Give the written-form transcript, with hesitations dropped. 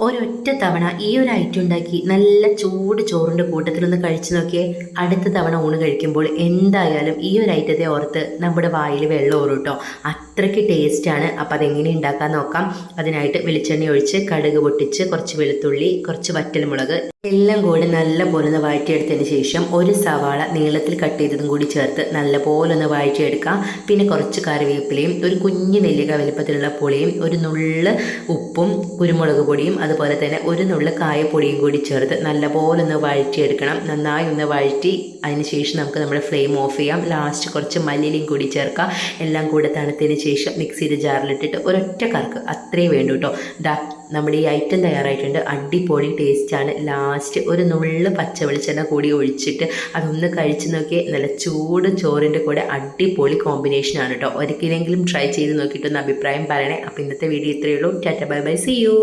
ഒരൊറ്റ തവണ ഈ ഒരു ഐറ്റം ഉണ്ടാക്കി നല്ല ചൂട് ചോറിൻ്റെ കൂട്ടത്തിലൊന്ന് കഴിച്ചു നോക്കിയേ. അടുത്ത തവണ ഊണ് കഴിക്കുമ്പോൾ എന്തായാലും ഈ ഒരു ഐറ്റത്തെ ഓർത്ത് നമ്മുടെ വായിൽ വെള്ളം ഊറും കേട്ടോ. അത്രയ്ക്ക് ടേസ്റ്റാണ്. അപ്പോൾ അതെങ്ങനെ ഉണ്ടാക്കാൻ നോക്കാം. അതിനായിട്ട് വെളിച്ചെണ്ണ ഒഴിച്ച് കടുക് പൊട്ടിച്ച് കുറച്ച് വെളുത്തുള്ളി, കുറച്ച് വറ്റൽമുളക് എല്ലാം കൂടി നല്ല പോലെ ഒന്ന് വഴറ്റിയെടുത്തതിന് ശേഷം ഒരു സവാള നീളത്തിൽ കട്ട് ചെയ്തതും കൂടി ചേർത്ത് നല്ല പോലെ ഒന്ന് വഴറ്റിയെടുക്കാം. പിന്നെ കുറച്ച് കറിവേപ്പിലയും ഒരു കുഞ്ഞു നെല്ലിക്ക വലുപ്പത്തിലുള്ള പുളിയും ഒരു നുള്ള് ഉപ്പും കുരുമുളക് പൊടിയും അതുപോലെ തന്നെ ഒരു നുള്ള് കായപ്പൊടിയും കൂടി ചേർത്ത് നല്ല പോലെ ഒന്ന് വഴറ്റിയെടുക്കണം. നന്നായി ഒന്ന് വഴറ്റി അതിന് ശേഷം നമുക്ക് നമ്മുടെ ഫ്ലെയിം ഓഫ് ചെയ്യാം. ലാസ്റ്റ് കുറച്ച് മല്ലിയിലയും കൂടി ചേർക്കാം. എല്ലാം കൂടെ തണുത്തതിന് ശേഷം മിക്സിയുടെ ജാറിലിട്ടിട്ട് ഒരൊറ്റ കറക്ക് അത്രയും വേണ്ടു കേട്ടോ. നമ്മുടെ ഈ ഐറ്റം തയ്യാറായിട്ടുണ്ട്. അടിപൊളി ടേസ്റ്റാണ്. ലാസ്റ്റ് ഒരു നുള്ള് പച്ച വെളിച്ചെണ്ണ കൂടി ഒഴിച്ചിട്ട് അതൊന്ന് കഴിച്ച് നോക്കിയാൽ നല്ല ചൂട് ചോറിൻ്റെ കൂടെ അടിപൊളി കോമ്പിനേഷനാണ് കേട്ടോ. ഒരിക്കലെങ്കിലും ട്രൈ ചെയ്ത് നോക്കിയിട്ടൊന്ന് അഭിപ്രായം പറയണേ. അപ്പോൾ ഇന്നത്തെ വീഡിയോ ഇത്രയേ ഉള്ളൂ. Tata bye bye, see U.